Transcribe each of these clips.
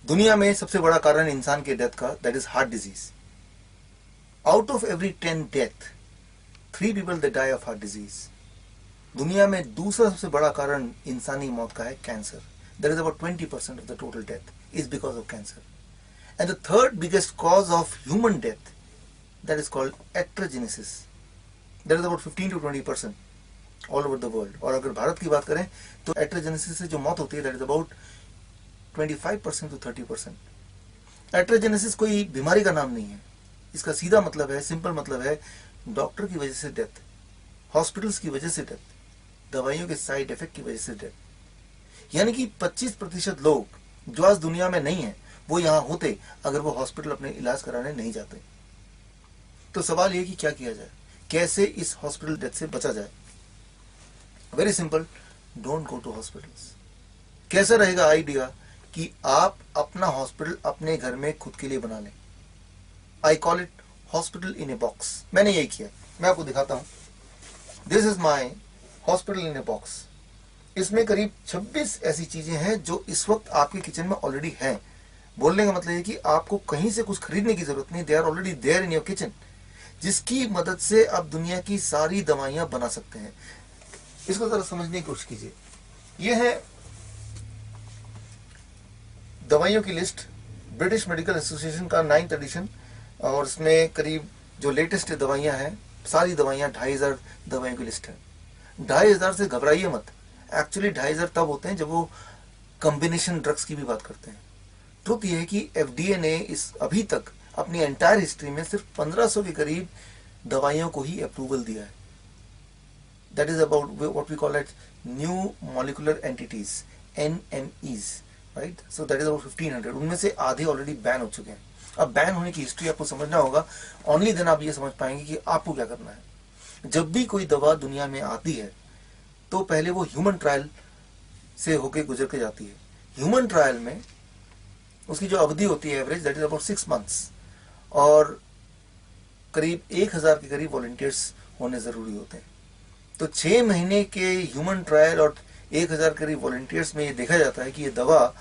दुनिया में सबसे बड़ा कारण इंसान के डेथ का, that is heart disease. Out of every 10 death 3 people they die of heart disease. दुनिया में दूसरा सबसे बड़ा कारण इंसानी मौत का है cancer. That is about 20% of the total death is because of cancer. And the third biggest cause of human death, that is called iatrogenesis. That is about 15 to 20% all over the world. और अगर भारत की बात करें तो एट्रोजेनेसिस से जो मौत होती है दैट इज अबाउट 25% to 30%। एट्रोजेनेसिस कोई बीमारी का नाम नहीं है, इसका सीधा मतलब है, सिंपल मतलब है, डॉक्टर की वजह से डेथ, हॉस्पिटल्स की वजह से डेथ, दवाइयों के साइड इफेक्ट की वजह से डेथ। यानी कि 25% लोग जो आज दुनिया में नहीं है वो यहां होते अगर वो हॉस्पिटल अपने इलाज कराने नहीं जाते। तो सवाल ये कि क्या किया जाए, कैसे इस हॉस्पिटल डेथ से बचा जाए। Very simple, don't go to hospitals. कैसा रहेगा आइडिया कि आप अपना हॉस्पिटल अपने घर में खुद के लिए बना लें। आई call it hospital in a box. मैंने यही किया, मैं आपको दिखाता हूं। This is my hospital in a box. इसमें करीब 26 ऐसी चीजें हैं जो इस वक्त आपके किचन में ऑलरेडी हैं। बोलने का मतलब है कि आपको कहीं से कुछ खरीदने की जरूरत नहीं, they are already there in your kitchen, जिसकी मदद से आप दुनिया की सारी दवाइयां बना सकते हैं। इसको जरा समझने की कोशिश कीजिए। यह है दवाइयों की लिस्ट, ब्रिटिश मेडिकल एसोसिएशन का 9th एडिशन, और इसमें करीब जो लेटेस्ट दवाइयां हैं, सारी दवाइयां 2500 दवाइयों की लिस्ट है। 2500 से घबराइए मत। एक्चुअली 2500 तब होते हैं जब वो कॉम्बिनेशन ड्रग्स की भी बात करते हैं। ट्रुथ ये है कि एफडीए ने इस अभी तक अपनी एंटायर हिस्ट्री में सिर्फ 1500 के करीब दवाइयों को ही अप्रूवल दिया है। That is about what we call it new molecular entities, NMEs, right. So that is about 1500। उनमें से आधे ऑलरेडी बैन हो चुके हैं। अब बैन होने की हिस्ट्री आपको समझना होगा, ओनली देन आप ये समझ पाएंगे कि आपको क्या करना है। जब भी कोई दवा दुनिया में आती है तो पहले वो ह्यूमन ट्रायल से होके गुजर के जाती है। ह्यूमन ट्रायल में उसकी जो अवधि होती है average, that is about 6 months, और करीब 1000 के करीब वॉलंटियर्स होने जरूरी होते हैं। तो 6 महीने के ह्यूमन ट्रायल और 1000 करीब वॉलंटियर्स में ये देखा जाता है कि ये दवा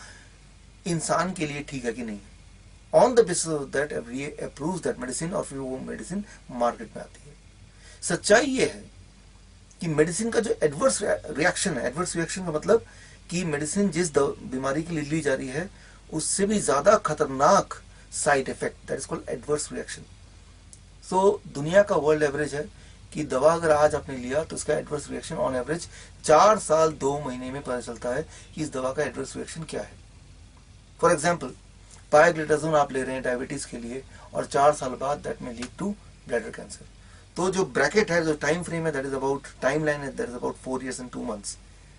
इंसान के लिए ठीक है कि नहीं। On the basis of that FDA approves that medicine, और फिर वो मेडिसिन मार्केट में आती है। सच्चाई ये है कि मेडिसिन का जो एडवर्स रिएक्शन है, एडवर्स रिएक्शन का मतलब कि मेडिसिन जिस बीमारी के लिए ली जा रही है उससे भी ज्यादा खतरनाक side effect, that is called adverse reaction. So दुनिया का वर्ल्ड एवरेज है कि दवा अगर आज आपने लिया तो उसका एडवर्स रिएक्शन ऑन एवरेज 4 साल 2 महीने में पता चलता है कि इस दवा का एडवर्स रिएक्शन क्या है। फॉर एग्जाम्पल, पायग्लिटाजोन आप ले रहे हैं डायबिटीज के लिए, और 4 साल बाद दैट में लीड टू ब्लैडर कैंसर। तो जो ब्रैकेट है, जो टाइम फ्रेम है, that is about, time line है, that is about 4 years and 2 months,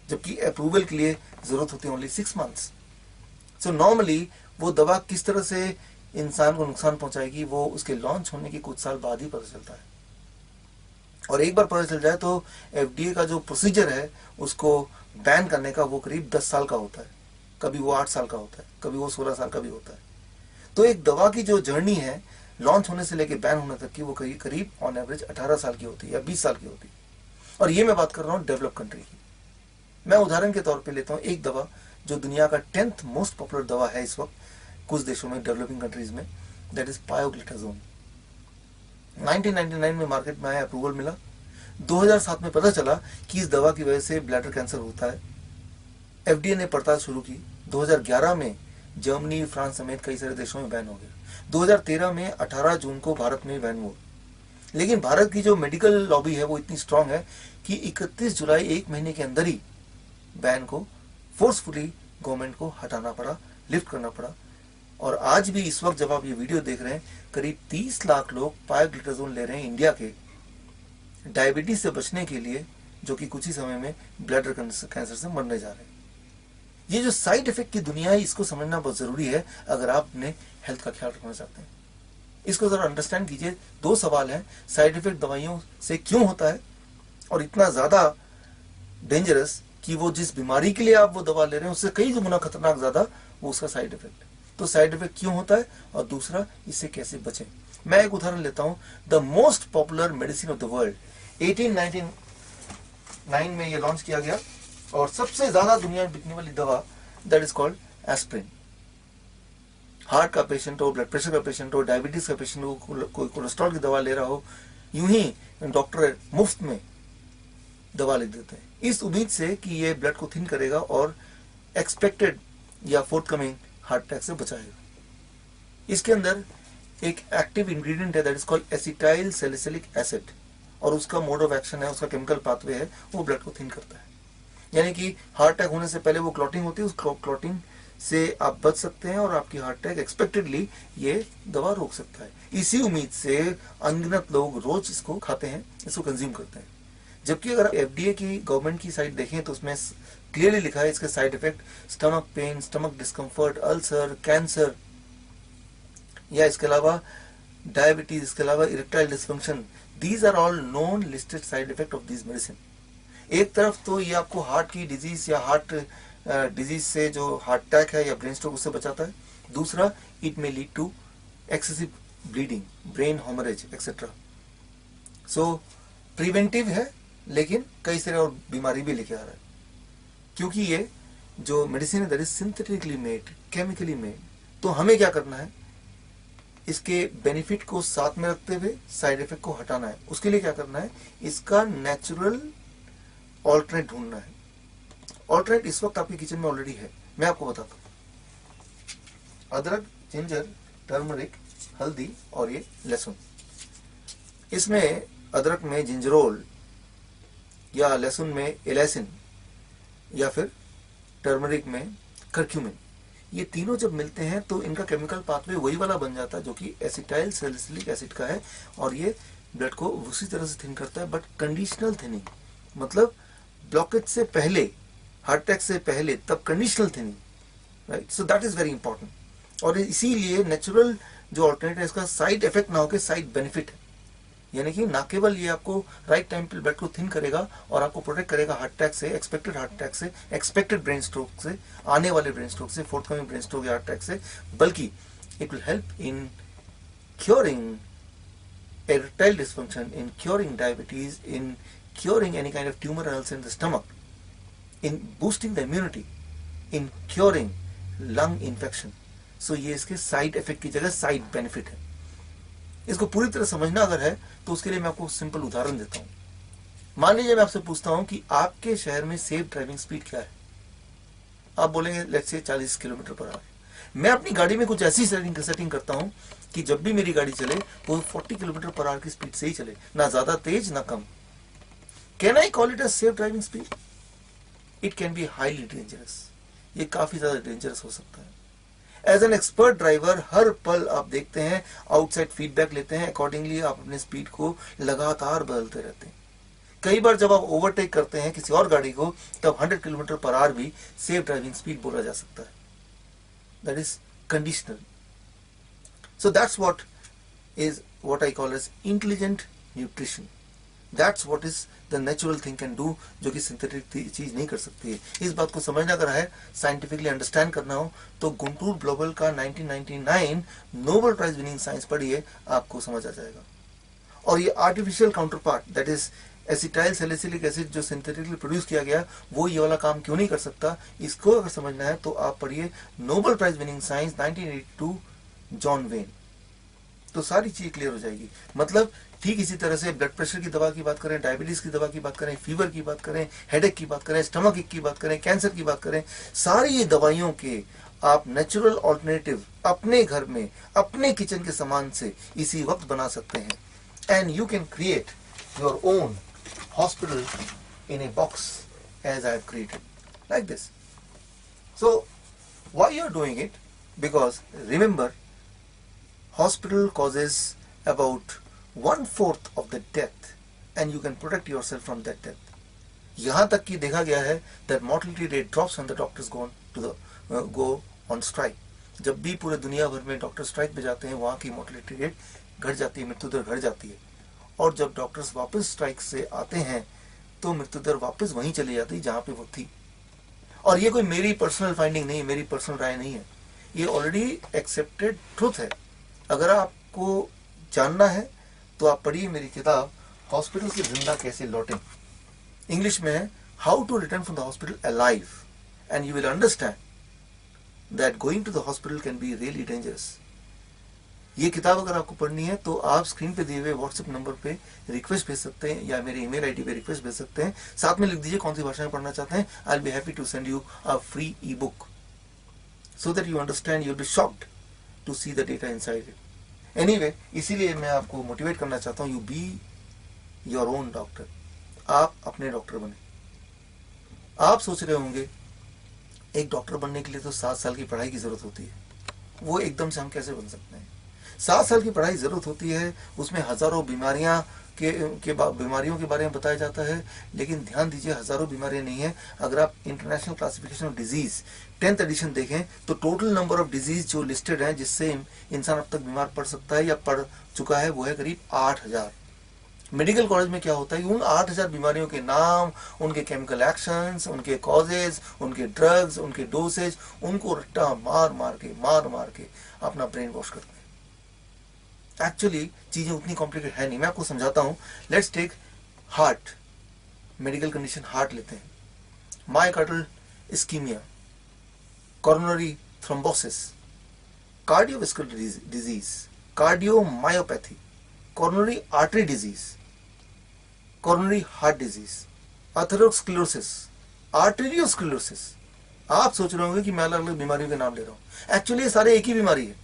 जबकि अप्रूवल के लिए जरूरत होती है ओनली 6 months। सो नॉर्मली वो दवा किस तरह से इंसान को नुकसान पहुंचाएगी वो उसके लॉन्च होने के कुछ साल बाद ही पता चलता है। और एक बार पता चल जाए तो एफडीए का जो प्रोसीजर है उसको बैन करने का वो करीब 10 साल का होता है, कभी वो 8 साल का होता है, कभी वो 16 साल का भी होता है। तो एक दवा की जो जर्नी है लॉन्च होने से लेकर बैन होने तक की, वो करीब ऑन एवरेज 18 साल की होती है या 20 साल की होती है। और ये मैं बात कर रहा हूँ डेवलप कंट्री की। मैं उदाहरण के तौर पे लेता हूँ एक दवा जो दुनिया का 10th मोस्ट पॉपुलर दवा है इस वक्त कुछ देशों में, डेवलपिंग कंट्रीज में, दैट इज पायोग्लिटाजोन। 1999 में मार्केट में आया, अप्रूवल मिला। 2007 में पता चला कि इस दवा की वजह से ब्लैडर कैंसर होता है। एफडीए ने पड़ताल शुरू की। 2011 में जर्मनी, फ्रांस समेत कई सारे देशों में बैन हो गया। 2013 में 18 जून को भारत में बैन हुआ। लेकिन भारत की जो मेडिकल लॉबी है वो इतनी स्ट्रांग है कि 31 जुलाई, एक महीने के अंदर ही बैन को फोर्सफुली गवर्नमेंट को हटाना पड़ा, लिफ्ट करना पड़ा। और आज भी इस वक्त जब आप ये वीडियो देख रहे हैं, करीब 30 लाख लोग पायोग्लिटाजोन ले रहे हैं इंडिया के, डायबिटीज से बचने के लिए, जो कि कुछ ही समय में ब्लैडर कैंसर से मरने जा रहे हैं। ये जो साइड इफेक्ट की दुनिया है इसको समझना बहुत जरूरी है अगर आप अपने हेल्थ का ख्याल रखना चाहते हैं। इसको जरा अंडरस्टैंड कीजिए। 2 सवाल हैं, साइड इफेक्ट दवाइयों से क्यों होता है और इतना ज्यादा डेंजरस कि वो जिस बीमारी के लिए आप वो दवा ले रहे हैं उससे कई गुना खतरनाक ज्यादा वो उसका साइड इफेक्ट है। तो साइड इफेक्ट क्यों होता है और दूसरा इससे कैसे बचें। मैं एक उदाहरण लेता हूं। The most popular medicine of the world 1899 में ये लॉन्च किया गया और सबसे ज्यादा दुनिया में बिकने वाली दवा that is called aspirin. Heart का पेशेंट हो, ब्लड प्रेशर का पेशेंट हो, डायबिटीज का पेशेंट हो, कोई कोलेस्ट्रॉल की दवा ले रहा हो, यूं ही डॉक्टर मुफ्त में दवा लिख देते हैं इस उम्मीद से कि ये ब्लड को थिन करेगा और एक्सपेक्टेड या फोर्थकमिंग हार्ट अटैक से बचाएगा। इसके अंदर एक एक्टिव इंग्रेडिएंट है that is called acetyl salicylic acid, और उसका मोड ऑफ एक्शन है, उसका केमिकल पाथवे है, वो ब्लड को थिन करता है। यानी कि हार्ट अटैक होने से पहले वो क्लॉटिंग होती है, उस क्लॉटिंग से आप बच सकते हैं और आपकी हार्ट अटैक एक्सपेक्टेडली ये दवा रोक सकता है। इसी उम्मीद से अनगिनत लोग रोज इसको खाते हैं, इसको कंज्यूम करते हैं। जबकि अगर एफडीए की गवर्नमेंट की साइट देखें तो उसमें क्लियरली लिखा है इसके side effect stomach pain, stomach discomfort, ulcer, cancer, या इसके अलावा डायबिटीज, इसके अलावा erectile dysfunction, these are all known listed side effect of this medicine. एक तरफ तो ये आपको हार्ट की डिजीज या हार्ट डिजीज से जो हार्ट अटैक है या ब्रेन स्ट्रोक उससे बचाता है, दूसरा it may lead to excessive bleeding, brain haemorrhage etcetera. So preventive है लेकिन कई सारे और बीमारी भी लेके आ रहा है, क्योंकि ये जो मेडिसिन है that is synthetically made, chemically made. तो हमें क्या करना है, इसके बेनिफिट को साथ में रखते हुए साइड इफेक्ट को हटाना है। उसके लिए क्या करना है, इसका नेचुरल ऑल्टरनेट ढूंढना है। ऑल्टरनेट इस वक्त आपके किचन में ऑलरेडी है, मैं आपको बताता हूं। अदरक, जिंजर, टर्मरिक, हल्दी और ये लहसुन। इसमें अदरक में जिंजरोल या लहसुन में इलैसिन या फिर टर्मरिक में करक्यूमिन, ये तीनों जब मिलते हैं तो इनका केमिकल पाथवे वही वाला बन जाता है जो कि एसिटाइल सैलिसिलिक एसिड का है, और ये ब्लड को उसी तरह से थिन करता है, बट कंडीशनल थिनिंग, मतलब ब्लॉकेज से पहले, हार्ट अटैक से पहले, तब conditional thinning, right. So that is very important. और इसीलिए नेचुरल जो ऑल्टरनेट है इसका साइड इफेक्ट ना होकर साइड बेनिफिट है, यानी कि ना केवल ये आपको राइट टाइम पे ब्लड को थिन करेगा और आपको प्रोटेक्ट करेगा हार्ट अटैक से, एक्सपेक्टेड हार्ट अटैक से, एक्सपेक्टेड ब्रेन स्ट्रोक से, आने वाले ब्रेन स्ट्रोक से, फोर्थकमिंग ब्रेन स्ट्रोक या हार्ट अटैक से, बल्कि it will help in curing erectile dysfunction, in curing diabetes, in curing any kind of tumor or ulcer in the stomach, in boosting the immunity, in curing lung infection. So ये इसके side effect की जगह side benefit है। इसको पूरी तरह समझना अगर है तो उसके लिए मैं आपको सिंपल उदाहरण देता हूं। मान लीजिए मैं आपसे पूछता हूं कि आपके शहर में सेफ ड्राइविंग स्पीड क्या है, आप बोलेंगे let's say 40 kilometre per hour. मैं अपनी गाड़ी में कुछ ऐसी सेटिंग करता हूं कि जब भी मेरी गाड़ी चले वो 40 किलोमीटर पर आवर की स्पीड से ही चले, ना ज्यादा तेज ना कम। Can I call it a safe driving speed? It can be highly dangerous, ये काफी ज्यादा डेंजरस हो सकता है। एज एन एक्सपर्ट ड्राइवर हर पल आप देखते हैं, आउटसाइड फीडबैक लेते हैं, अकॉर्डिंगली आप अपने स्पीड को लगातार बदलते रहते हैं। कई बार जब आप ओवरटेक करते हैं किसी और गाड़ी को, तब 100 किलोमीटर पर आवर भी सेफ ड्राइविंग स्पीड बोला जा सकता है। That is conditional. So that's what is what I call as intelligent nutrition. That's what is the natural thing can do, जो कि सिंथेटिक चीज नहीं कर सकती है। इस बात को समझना अगर है, साइंटिफिकली अंडरस्टैंड करना हो, तो गुंटूर ग्लोबल का 1999 नोबेल प्राइज विनिंग साइंस पढ़िए, आपको समझ आ जाएगा। और ये artificial counter part that is acetyl salicylic acid जो सिंथेटिकली प्रोड्यूस किया गया, वो ये वाला काम क्यों नहीं कर सकता, इसको अगर समझना है तो आप पढ़िए Nobel prize winning science 1982 John Vane, तो सारी चीज क्लियर हो जाएगी। मतलब ठीक इसी तरह से ब्लड प्रेशर की दवा की बात करें, डायबिटीज की दवा की बात करें, फीवर की बात करें, हेडेक की बात करें, स्टमक एक की बात करें, कैंसर की बात करें, सारी ये दवाइयों के आप नेचुरल ऑल्टरनेटिव अपने घर में, अपने किचन के सामान से इसी वक्त बना सकते हैं। And you can create your own hospital in a box as I have created like this. So why you are doing it? Because remember, hospital causes about 1/4 of the death and you can protect yourself from that death. यहाँ तक कि देखा गया है that mortality rate drops when the doctors go on strike. जब भी पूरे दुनिया भर में डॉक्टर स्ट्राइक पे जाते हैं, वहाँ की mortality rate घट जाती है, मृत्यु दर घट जाती है। और जब डॉक्टर्स वापस स्ट्राइक से आते हैं तो मृत्यु दर वापस वहीं चली जाती है जहाँ पे वो थी। और ये कोई मेरी पर्सनल फाइंडिंग नहीं है, मेरी पर्सनल राय नहीं है, ये ऑलरेडी एक्सेप्टेड ट्रूथ है। अगर आपको जानना है तो आप पढ़िए मेरी किताब हॉस्पिटल से जिंदा कैसे लौटें। इंग्लिश में है how to return from the hospital alive, and you will understand that going to the hospital can be really dangerous. ये किताब अगर आपको पढ़नी है तो आप स्क्रीन पे दिए हुए व्हाट्सएप नंबर पे रिक्वेस्ट भेज सकते हैं या मेरे ईमेल आईडी पे रिक्वेस्ट भेज सकते हैं, साथ में लिख दीजिए कौन सी भाषा में पढ़ना चाहते हैं. I will be happy to send you a free e book so that you understand. You'll be shocked to see the data inside it. Anyway, इसीलिए मैं आपको मोटिवेट करना चाहता हूँ, you be your own doctor. आप अपने doctor बने. आप सोच रहे होंगे एक डॉक्टर बनने के लिए तो 7 साल की पढ़ाई की जरूरत होती है, वो एकदम से हम कैसे बन सकते हैं? 7 साल की पढ़ाई जरूरत होती है, उसमें हजारों बीमारियों के बारे में बताया जाता है, लेकिन ध्यान दीजिए हजारों बीमारियां नहीं है. अगर आप international classification of disease 10th edition देखें तो टोटल नंबर ऑफ डिजीज जो लिस्टेड हैं जिससे इंसान अब तक बीमार पड़ सकता है या पड़ चुका है वो है करीब 8000. मेडिकल कॉलेज में क्या होता है, उन 8000 बीमारियों के नाम, उनके केमिकल एक्शंस, उनके कॉजेज, उनके ड्रग्स, उनके डोसेज, उनको रट्टा मार मार के अपना ब्रेन वॉश करते हैं. एक्चुअली चीजें उतनी कॉम्प्लिकेटेड है नहीं. मैं आपको समझाता हूं. Let's take heart, medical condition heart लेते हैं. Myocardial ischaemia, coronary thrombosis, cardiovascular disease, cardiomyopathy, coronary artery disease, coronary heart disease, atherosclerosis, arteriosclerosis. आप सोच रहे होंगे कि मैं अलग अलग बीमारियों के नाम ले रहा हूं. एक्चुअली ये सारे एक ही बीमारी है.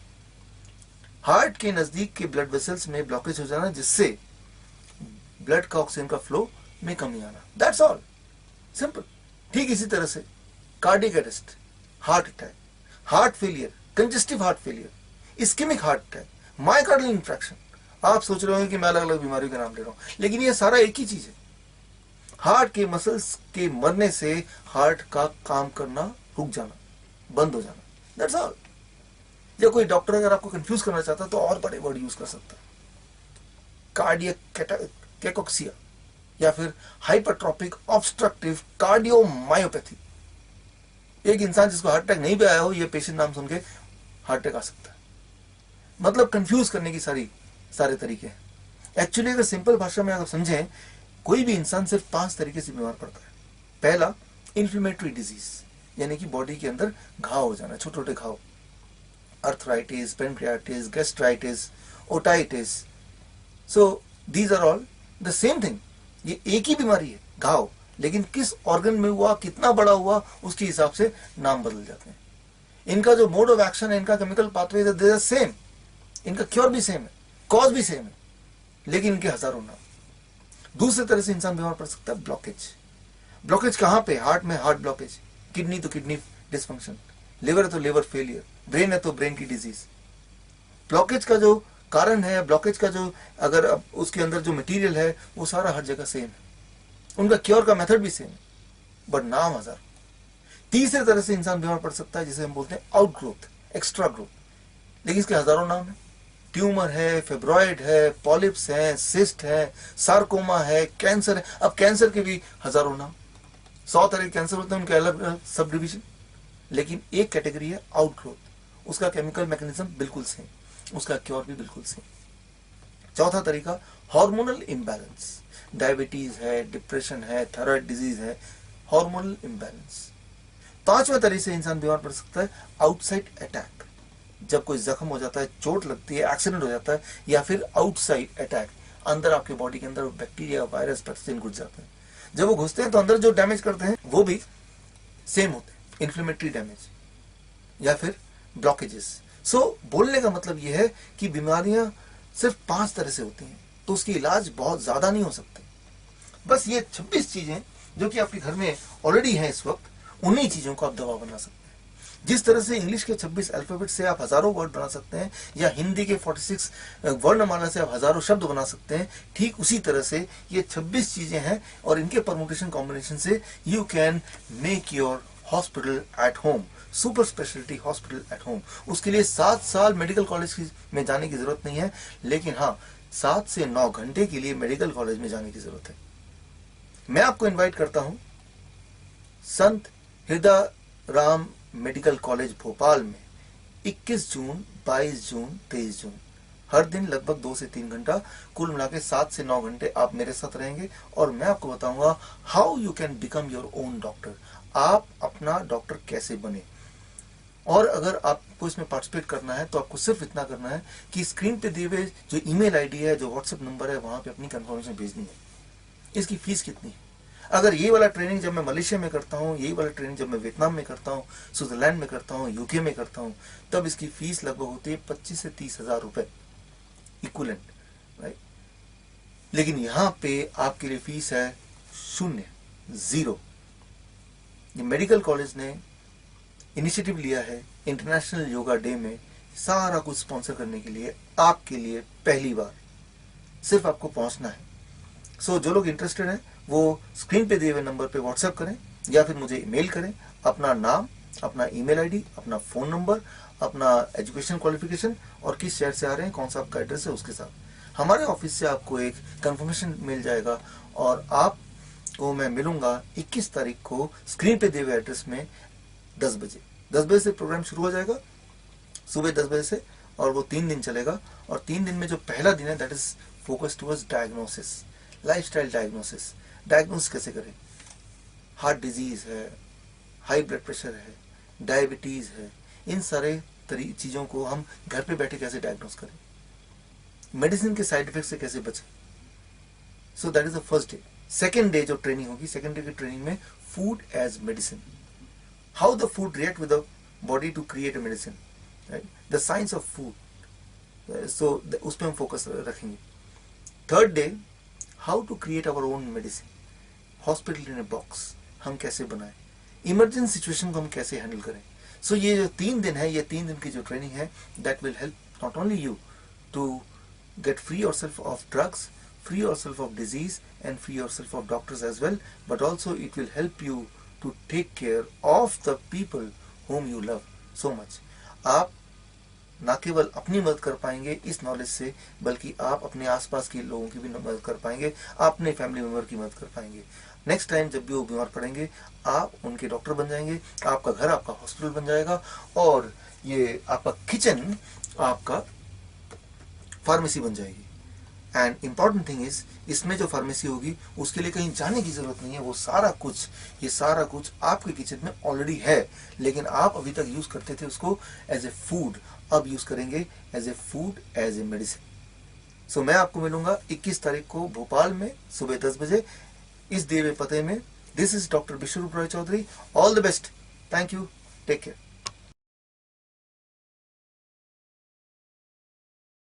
हार्ट के नजदीक के ब्लड वेसल्स में ब्लॉकेज हो जाना जिससे ब्लड का ऑक्सीजन का फ्लो में कमी आना. That's all, simple. ठीक इसी तरह से cardiac arrest, heart attack, heart failure, congestive heart failure, ischaemic heart attack, myocardial infarction. आप सोच रहे होंगे कि मैं अलग अलग बीमारियों के नाम ले रहा हूं, लेकिन ये सारा एक ही चीज है. हार्ट के मसल्स के मरने से हार्ट का काम करना रुक जाना, बंद हो जाना. That's all. या कोई डॉक्टर अगर आपको कंफ्यूज करना चाहता है तो और बड़े वर्ड यूज कर सकता है. कार्डियक कैकोक्सिया या फिर हाइपरट्रॉपिक ऑब्स्ट्रक्टिव कार्डियोमायोपैथी. एक इंसान जिसको हार्ट अटैक नहीं भी आया हो, ये पेशेंट नाम सुन के हार्ट अटैक आ सकता है. मतलब कंफ्यूज करने की सारे तरीके हैं. एक्चुअली अगर सिंपल भाषा में अगर समझें, कोई भी इंसान सिर्फ 5 तरीके से बीमार पड़ता है. पहला, इन्फ्लेमेटरी डिजीज, यानी कि बॉडी के अंदर घाव हो जाना, छोटे छोटे घाव. arthritis, pancreatitis, gastritis, otitis. So these are all the same thing. ये एक ही बीमारी है, घाव, लेकिन किस ऑर्गन में हुआ, कितना बड़ा हुआ, उसके हिसाब से नाम बदल जाते हैं. इनका जो मोड ऑफ एक्शन है, इनका chemical pathway they are same, इनका क्योर भी सेम है, कॉज भी सेम है, लेकिन इनके हजारों नाम. दूसरे तरह से इंसान बीमार पड़ सकता है ब्लॉकेज. ब्लॉकेज कहां पे? हार्ट में हार्ट ब्लॉकेज, किडनी तो किडनी डिसफंक्शन, लिवर है तो लिवर फेलियर, ब्रेन है तो ब्रेन की डिजीज. ब्लॉकेज का जो कारण है, ब्लॉकेज का जो अगर उसके अंदर जो मटेरियल है वो सारा हर जगह सेम है, उनका क्योर का मेथड भी सेम है, बट नाम हजार. तीसरे तरह से इंसान बीमार पड़ सकता है जिसे हम बोलते हैं आउट ग्रोथ, एक्स्ट्रा ग्रोथ, लेकिन इसके हजारों नाम है. ट्यूमर है, फेब्रॉइड है, पॉलिप्स है, सिस्ट है, सार्कोमा है, कैंसर है. अब कैंसर के भी हजारों नाम. 100 तरह के कैंसर होते हैं, उनके अलग अलग सब डिविजन, लेकिन एक कैटेगरी है आउट ग्रोथ. उसका केमिकल मैकेनिज्म बिल्कुल सेम, उसका क्योर भी बिल्कुल सेम. चौथा तरीका, हार्मोनल इम्बैलेंस. डायबिटीज है, डिप्रेशन है, थायराइड डिजीज है, हार्मोनल इम्बैलेंस. पांचवें तरीके से इंसान बीमार पड़ सकता है आउटसाइड अटैक. जब कोई जख्म हो जाता है, चोट लगती है, एक्सीडेंट हो जाता है, या फिर आउटसाइड अटैक, अंदर आपके बॉडी के अंदर बैक्टीरिया, वायरस, पैथोजन घुस जाते हैं. जब वो घुसते हैं तो अंदर जो डैमेज करते हैं वो भी सेम होते हैं, इन्फ्लेमेटरी डैमेज या फिर ब्लॉकेजेस. सो बोलने का मतलब यह है कि बीमारियां सिर्फ 5 तरह से होती हैं, तो उसकी इलाज बहुत ज्यादा नहीं हो सकते. बस ये 26 चीजें जो कि आपके घर में ऑलरेडी हैं इस वक्त, उन्हीं चीजों को आप दवा बना सकते हैं. जिस तरह से इंग्लिश के 26 अल्फाबेट से आप हजारों वर्ड बना सकते हैं, या हिंदी के 46 वर्णमाला से आप हजारों शब्द बना सकते हैं, ठीक उसी तरह से ये 26 चीजें हैं, और इनके परमुटेशन कॉम्बिनेशन से you can make your hospital at home, super speciality hospital at home. उसके लिए 7 साल मेडिकल कॉलेज में जाने की जरूरत नहीं है, लेकिन हाँ 7 से 9 घंटे के लिए मेडिकल कॉलेज में जाने की जरूरत है. मैं आपको इनवाइट करता हूं संत हृदय राम मेडिकल कॉलेज भोपाल में 21 जून, 22 जून, 23 जून, हर दिन लगभग 2 से 3 घंटा, कुल मिला के 7 से 9 घंटे आप मेरे साथ रहेंगे, और मैं आपको बताऊंगा how you can become your own doctor. आप अपना डॉक्टर कैसे बने. और अगर आपको इसमें पार्टिसिपेट करना है तो आपको सिर्फ इतना करना है कि स्क्रीन पे दिए हुए जो ईमेल आईडी है, जो व्हाट्सएप नंबर है, वहां पे अपनी कंफर्मेशन भेजनी है। इसकी फीस कितनी है? अगर ये वाला ट्रेनिंग जब मैं मलेशिया में करता हूँ, यही वाला ट्रेनिंग जब मैं वियतनाम में करता हूँ, स्विट्जरलैंड में करता हूँ, यूके में करता हूँ, तब इसकी फीस लगभग होती है 25 से 30 हजार रुपए इक्वलेंट, राइट। लेकिन यहाँ पे आपके लिए फीस है शून्य, जीरो। ये मेडिकल कॉलेज ने इनिशिएटिव लिया है इंटरनेशनल योगा डे में सारा कुछ स्पॉन्सर करने के लिए, आपके लिए पहली बार। सिर्फ आपको पहुंचना है। सो जो लोग इंटरेस्टेड हैं वो स्क्रीन पे दिए हुए नंबर पे व्हाट्सएप करें या फिर मुझे ईमेल करें, अपना नाम, अपना ईमेल आईडी, अपना फोन नंबर, अपना एजुकेशन क्वालिफिकेशन और किस शहर से आ रहे हैं, कौन सा आपका एड्रेस है, उसके साथ हमारे ऑफिस से आपको एक कंफर्मेशन मिल जाएगा और आपको मैं मिलूंगा 21 तारीख को स्क्रीन पे दिए हुए एड्रेस में 10 बजे। 10 बजे से प्रोग्राम शुरू हो जाएगा, सुबह 10 बजे से, और वो 3 दिन चलेगा। और 3 दिन में जो पहला दिन है that is focus towards diagnosis, lifestyle diagnosis. Diagnosis कैसे करें? हार्ट डिजीज है, हाई ब्लड प्रेशर है, डायबिटीज है, इन सारे चीजों को हम घर पे बैठे कैसे डायग्नोस करें, मेडिसिन के साइड इफेक्ट से कैसे बचें। So that is the first day. Second day जो ट्रेनिंग होगी, सेकेंड डे की ट्रेनिंग में food as medicine, how the food react with the body to create a medicine, right, the science of food. So उस पर हम focus रखेंगे। Third day, how to create our own medicine, hospital in a box हम कैसे बनाएं, emergency situation को हम कैसे हैंडल करें। सो ये जो 3 दिन है, ये 3 दिन की जो ट्रेनिंग है, that will help not only you to get free yourself of drugs, free yourself of disease and free yourself of doctors as well, but also it will help you to take care of the people whom you love so much. आप ना केवल अपनी मदद कर पाएंगे इस knowledge से, बल्कि आप अपने आसपास के लोगों की भी मदद कर पाएंगे, आप अपने फैमिली मेंबर की मदद कर पाएंगे। नेक्स्ट टाइम जब भी वो बीमार पड़ेंगे, आप उनके डॉक्टर बन जाएंगे, आपका घर आपका हॉस्पिटल बन जाएगा और ये आपका किचन आपका फार्मेसी बन जाएगी। एंड इंपॉर्टेंट थिंग इज, इसमें जो फार्मेसी होगी उसके लिए कहीं जाने की जरूरत नहीं है, वो सारा कुछ, ये सारा कुछ आपके किचन में ऑलरेडी है, लेकिन आप अभी तक यूज करते थे उसको एज ए फूड, अब यूज करेंगे as a food, as a medicine. So मैं आपको मिलूंगा 21 तारीख को भोपाल में सुबह 10 बजे इस दिए हुए पते में। दिस इज doctor Biswaroop Roy Chowdhury. All the best, thank you, take care.